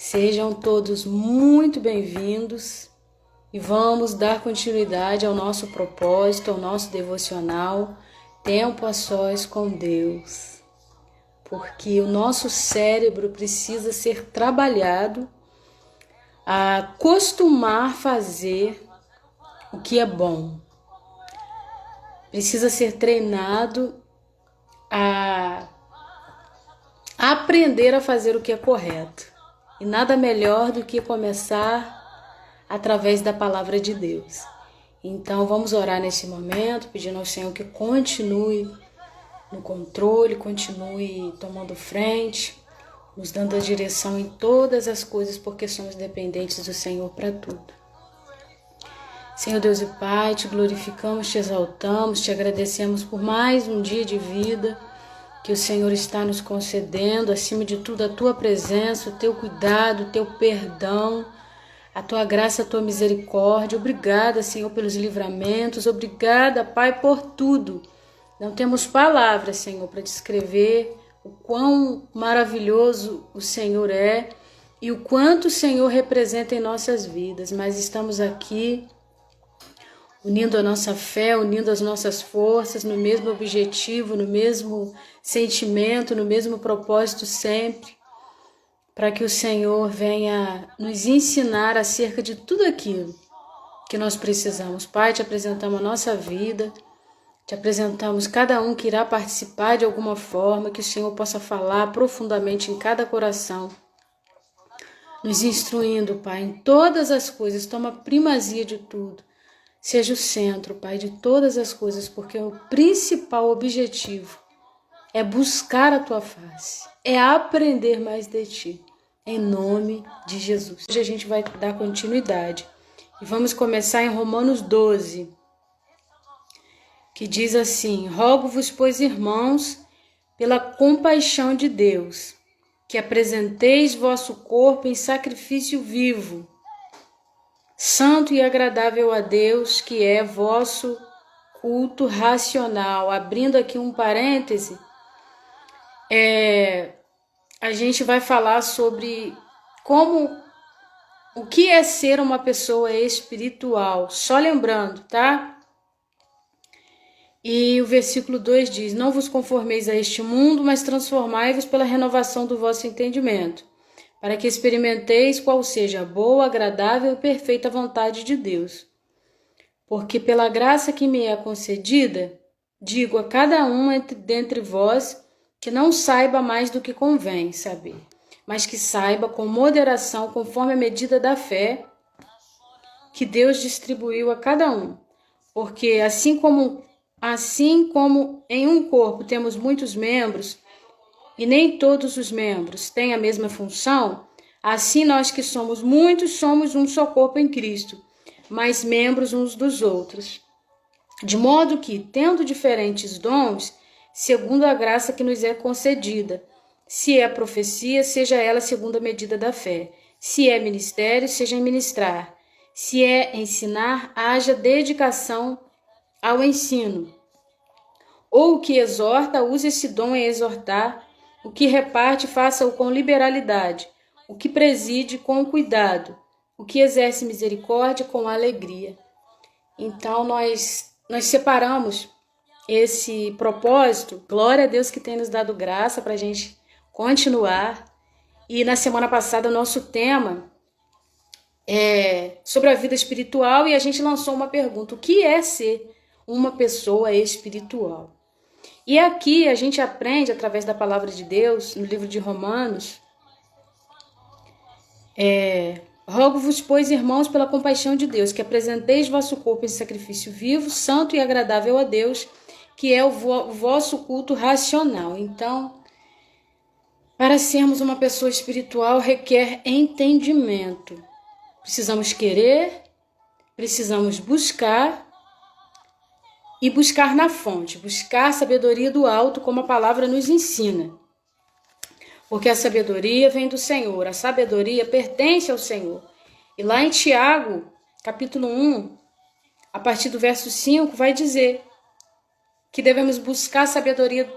Sejam todos muito bem-vindos e vamos dar continuidade ao nosso propósito, ao nosso devocional, Tempo a Sós com Deus. Porque o nosso cérebro precisa ser trabalhado a acostumar fazer o que é bom. Precisa ser treinado a aprender a fazer o que é correto. E nada melhor do que começar através da palavra de Deus. Então vamos orar nesse momento, pedindo ao Senhor que continue no controle, continue tomando frente, nos dando a direção em todas as coisas, porque somos dependentes do Senhor para tudo. Senhor Deus e Pai, te glorificamos, te exaltamos, te agradecemos por mais um dia de vida que o Senhor está nos concedendo, acima de tudo a tua presença, o teu cuidado, o teu perdão, a tua graça, a tua misericórdia. Obrigada, Senhor, pelos livramentos, obrigada, Pai, por tudo. Não temos palavras, Senhor, para descrever o quão maravilhoso o Senhor é e o quanto o Senhor representa em nossas vidas, mas estamos aqui unindo a nossa fé, unindo as nossas forças no mesmo objetivo, no mesmo sentimento, no mesmo propósito sempre, para que o Senhor venha nos ensinar acerca de tudo aquilo que nós precisamos. Pai, te apresentamos a nossa vida, te apresentamos cada um que irá participar de alguma forma, que o Senhor possa falar profundamente em cada coração, nos instruindo, Pai, em todas as coisas, toma primazia de tudo. Seja o centro, Pai, de todas as coisas, porque o principal objetivo é buscar a Tua face, é aprender mais de Ti, em nome de Jesus. Hoje a gente vai dar continuidade e vamos começar em Romanos 12, que diz assim: rogo-vos, pois, irmãos, pela compaixão de Deus, que apresenteis vosso corpo em sacrifício vivo, santo e agradável a Deus, que é vosso culto racional. Abrindo aqui um parêntese, a gente vai falar sobre o que é ser uma pessoa espiritual. Só lembrando, tá? E o versículo 2 diz: não vos conformeis a este mundo, mas transformai-vos pela renovação do vosso entendimento, para que experimenteis qual seja a boa, agradável e perfeita vontade de Deus. Porque pela graça que me é concedida, digo a cada um dentre vós que não saiba mais do que convém saber, mas que saiba com moderação, conforme a medida da fé que Deus distribuiu a cada um. Porque assim como em um corpo temos muitos membros, e nem todos os membros têm a mesma função, assim nós que somos muitos somos um só corpo em Cristo, mas membros uns dos outros. De modo que, tendo diferentes dons, segundo a graça que nos é concedida, se é profecia, seja ela segundo a medida da fé. Se é ministério, seja em ministrar. Se é ensinar, haja dedicação ao ensino. Ou o que exorta, use esse dom em exortar. O que reparte, faça-o com liberalidade. O que preside, com cuidado. O que exerce misericórdia, com alegria. Então, nós separamos esse propósito. Glória a Deus que tem nos dado graça para a gente continuar. E na semana passada, o nosso tema é sobre a vida espiritual e a gente lançou uma pergunta: o que é ser uma pessoa espiritual? E aqui a gente aprende, através da palavra de Deus, no livro de Romanos, rogo-vos, pois, irmãos, pela compaixão de Deus, que apresenteis vosso corpo em sacrifício vivo, santo e agradável a Deus, que é o vosso culto racional. Então, para sermos uma pessoa espiritual, requer entendimento. Precisamos querer, precisamos buscar, e buscar na fonte, buscar sabedoria do alto, como a palavra nos ensina. Porque a sabedoria vem do Senhor, a sabedoria pertence ao Senhor. E lá em Tiago, capítulo 1, a partir do verso 5, vai dizer que devemos buscar sabedoria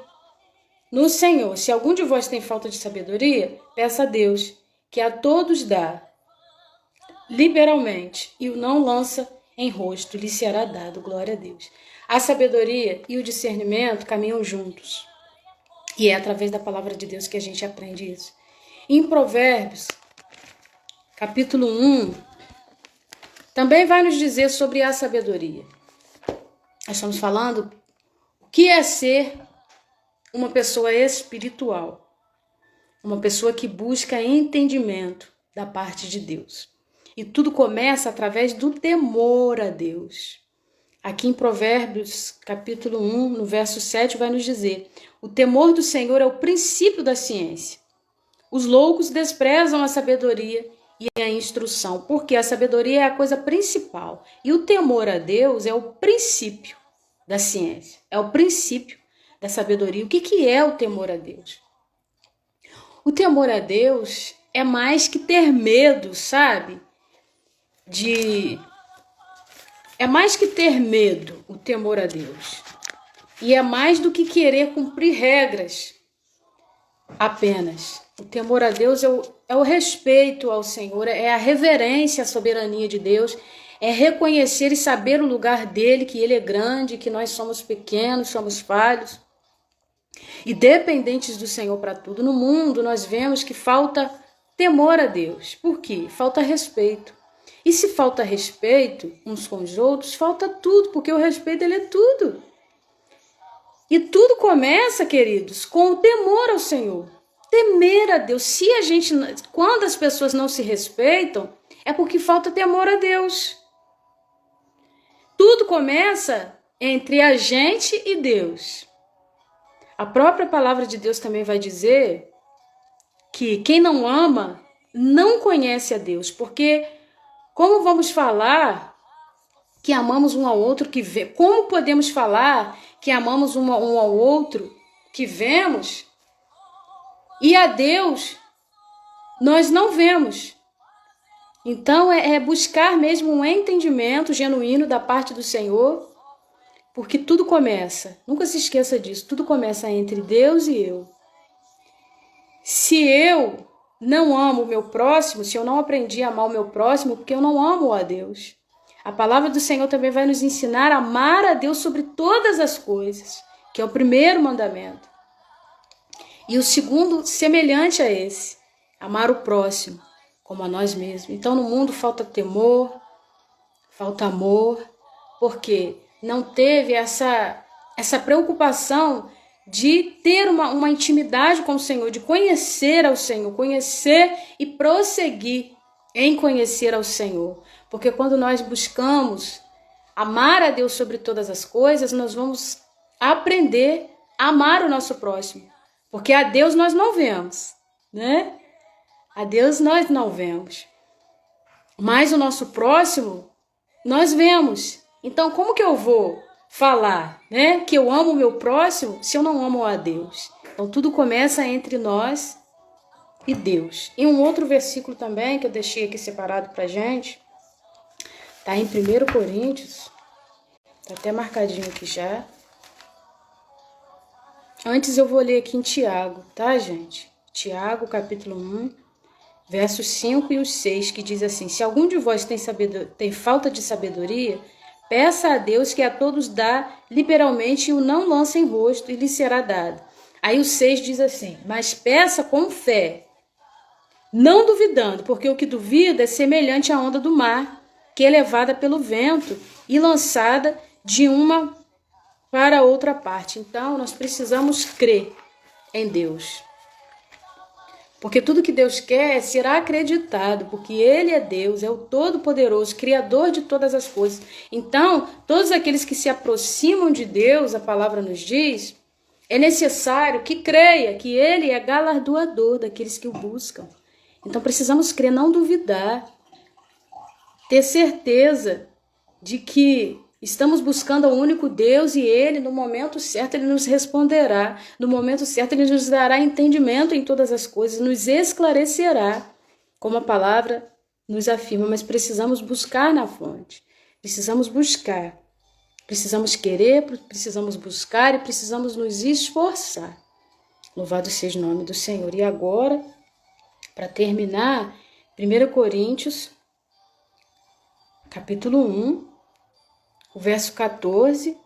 no Senhor. Se algum de vós tem falta de sabedoria, peça a Deus, que a todos dá liberalmente e o não lança em rosto, lhe será dado. Glória a Deus. A sabedoria e o discernimento caminham juntos. E é através da palavra de Deus que a gente aprende isso. Em Provérbios, capítulo 1, também vai nos dizer sobre a sabedoria. Nós estamos falando o que é ser uma pessoa espiritual. Uma pessoa que busca entendimento da parte de Deus. E tudo começa através do temor a Deus. Aqui em Provérbios, capítulo 1, no verso 7, vai nos dizer: o temor do Senhor é o princípio da ciência. Os loucos desprezam a sabedoria e a instrução, porque a sabedoria é a coisa principal. E o temor a Deus é o princípio da ciência, é o princípio da sabedoria. O que é o temor a Deus? O temor a Deus é mais que ter medo, sabe? É mais que ter medo, o temor a Deus. E é mais do que querer cumprir regras apenas. O temor a Deus é o respeito ao Senhor, é a reverência à soberania de Deus, é reconhecer e saber o lugar dele, que ele é grande, que nós somos pequenos, somos falhos e dependentes do Senhor para tudo. No mundo nós vemos que falta temor a Deus. Por quê? Falta respeito. E se falta respeito uns com os outros, falta tudo, porque o respeito ele é tudo. E tudo começa, queridos, com o temor ao Senhor. Temer a Deus. Quando as pessoas não se respeitam, é porque falta temor a Deus. Tudo começa entre a gente e Deus. A própria palavra de Deus também vai dizer que quem não ama não conhece a Deus, porque como vamos falar que amamos um ao outro que vê? Como podemos falar que amamos um ao outro que vemos e a Deus nós não vemos? Então é buscar mesmo um entendimento genuíno da parte do Senhor, porque tudo começa, nunca se esqueça disso, tudo começa entre Deus e eu. Se eu não amo o meu próximo, se eu não aprendi a amar o meu próximo, porque eu não amo a Deus. A palavra do Senhor também vai nos ensinar a amar a Deus sobre todas as coisas, que é o primeiro mandamento. E o segundo, semelhante a esse, amar o próximo como a nós mesmos. Então no mundo falta temor, falta amor, porque não teve essa preocupação de ter uma intimidade com o Senhor, de conhecer ao Senhor, conhecer e prosseguir em conhecer ao Senhor. Porque quando nós buscamos amar a Deus sobre todas as coisas, nós vamos aprender a amar o nosso próximo. Porque a Deus nós não vemos, né? A Deus nós não vemos. Mas o nosso próximo nós vemos. Então como que eu vou falar, né, que eu amo o meu próximo se eu não amo a Deus? Então tudo começa entre nós e Deus. E um outro versículo também que eu deixei aqui separado pra gente, tá em 1 Coríntios, tá até marcadinho aqui já. Antes eu vou ler aqui em Tiago, tá, gente? Tiago, capítulo 1, versos 5 e os 6, que diz assim: se algum de vós tem falta de sabedoria, peça a Deus, que a todos dá liberalmente e o não lança em rosto, e lhe será dado. Aí o 6 diz assim: mas peça com fé, não duvidando, porque o que duvida é semelhante à onda do mar, que é levada pelo vento e lançada de uma para outra parte. Então nós precisamos crer em Deus. Porque tudo que Deus quer será acreditado, porque Ele é Deus, é o Todo-Poderoso, Criador de todas as coisas. Então, todos aqueles que se aproximam de Deus, a palavra nos diz, é necessário que creia que Ele é galardoador daqueles que o buscam. Então, precisamos crer, não duvidar, ter certeza de que estamos buscando o único Deus e Ele, no momento certo, Ele nos responderá. No momento certo, Ele nos dará entendimento em todas as coisas, nos esclarecerá, como a palavra nos afirma. Mas precisamos buscar na fonte. Precisamos buscar. Precisamos querer, precisamos buscar e precisamos nos esforçar. Louvado seja o nome do Senhor. E agora, Para terminar, 1 Coríntios, capítulo 1, o verso 14.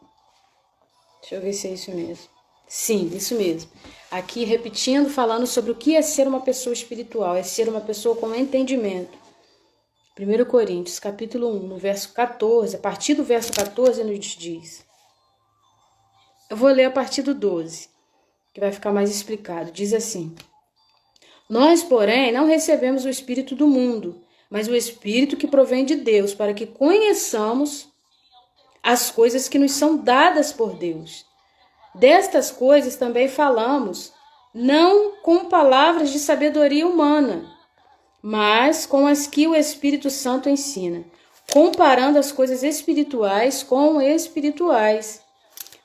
Deixa eu ver se é isso mesmo. Sim, isso mesmo. Aqui repetindo, falando sobre o que é ser uma pessoa espiritual, é ser uma pessoa com entendimento. 1 Coríntios, capítulo 1, no verso 14, a partir do verso 14 nos diz. Eu vou ler a partir do 12, que vai ficar mais explicado. Diz assim: Nós, porém, não recebemos o Espírito do mundo, mas o Espírito que provém de Deus, para que conheçamos as coisas que nos são dadas por Deus. Destas coisas também falamos, não com palavras de sabedoria humana, mas com as que o Espírito Santo ensina, comparando as coisas espirituais com espirituais.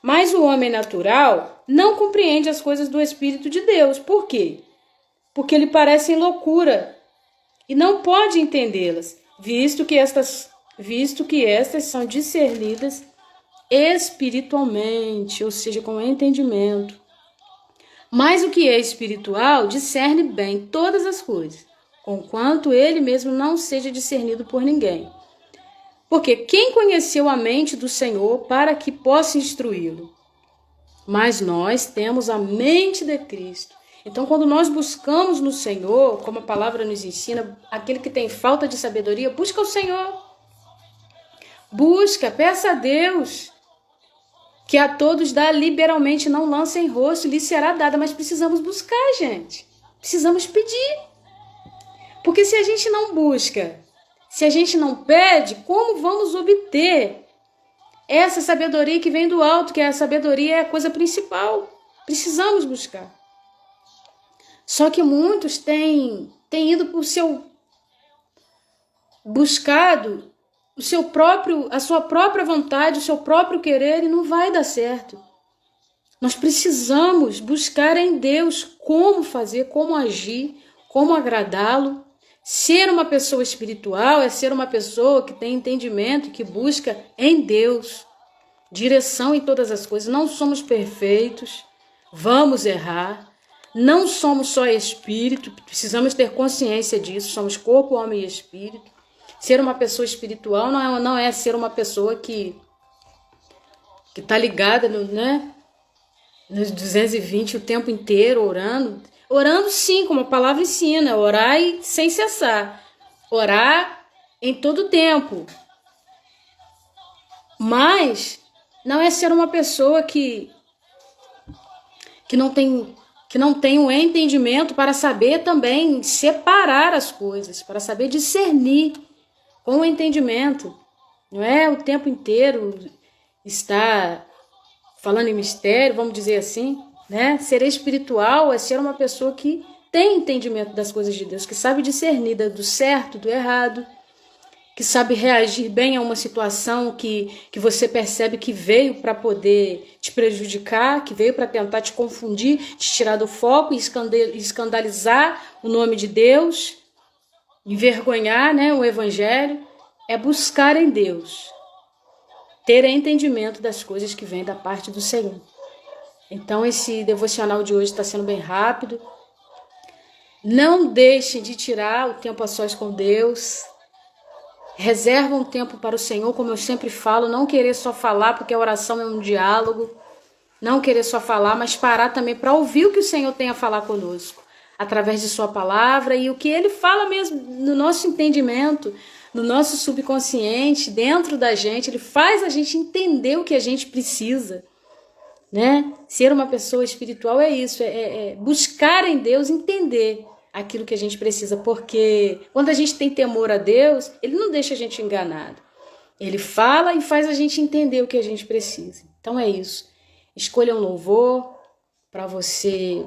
Mas o homem natural não compreende as coisas do Espírito de Deus. Por quê? Porque lhe parecem loucura e não pode entendê-las, visto que estas são discernidas espiritualmente, ou seja, com entendimento. Mas o que é espiritual discerne bem todas as coisas, conquanto ele mesmo não seja discernido por ninguém. Porque quem conheceu a mente do Senhor para que possa instruí-lo? Mas nós temos a mente de Cristo. Então, quando nós buscamos no Senhor, como a palavra nos ensina, aquele que tem falta de sabedoria, busca o Senhor. Busca, peça a Deus, que a todos dá liberalmente, não lança em rosto, lhe será dada. Mas precisamos buscar, gente. Precisamos pedir. Porque se a gente não busca, se a gente não pede, como vamos obter essa sabedoria que vem do alto, que a sabedoria é a coisa principal? Precisamos buscar. Só que muitos têm ido por seu buscado a sua própria vontade, o seu próprio querer, e não vai dar certo. Nós precisamos buscar em Deus como fazer, como agir, como agradá-lo. Ser uma pessoa espiritual é ser uma pessoa que tem entendimento, que busca em Deus direção em todas as coisas. Não somos perfeitos, vamos errar. Não somos só espírito, precisamos ter consciência disso. Somos corpo, homem e espírito. Ser uma pessoa espiritual não é ser uma pessoa que está ligada nos 220 o tempo inteiro, orando. Orando sim, como a palavra ensina, orar sem cessar. Orar em todo tempo. Mas não é ser uma pessoa que não tem um entendimento para saber também separar as coisas, para saber discernir com o entendimento. Não é o tempo inteiro estar falando em mistério, vamos dizer assim, né? Ser espiritual é ser uma pessoa que tem entendimento das coisas de Deus, que sabe discernir do certo, do errado, que sabe reagir bem a uma situação que você percebe que veio para poder te prejudicar, que veio para tentar te confundir, te tirar do foco e escandalizar o nome de Deus, envergonhar, o Evangelho. É buscar em Deus, ter entendimento das coisas que vêm da parte do Senhor. Então esse devocional de hoje está sendo bem rápido. Não deixem de tirar o tempo a sós com Deus. Reserva um tempo para o Senhor, como eu sempre falo, não querer só falar, porque a oração é um diálogo. Não querer só falar, mas parar também para ouvir o que o Senhor tem a falar conosco, através de sua palavra e o que Ele fala mesmo no nosso entendimento, no nosso subconsciente, dentro da gente. Ele faz a gente entender o que a gente precisa, né? Ser uma pessoa espiritual é isso, é buscar em Deus entender aquilo que a gente precisa, porque quando a gente tem temor a Deus, Ele não deixa a gente enganado. Ele fala e faz a gente entender o que a gente precisa. Então é isso. Escolha um louvor para você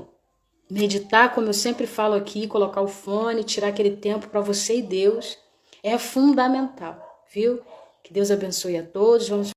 meditar, como eu sempre falo aqui, colocar o fone, tirar aquele tempo para você e Deus. É fundamental, viu? Que Deus abençoe a todos. Vamos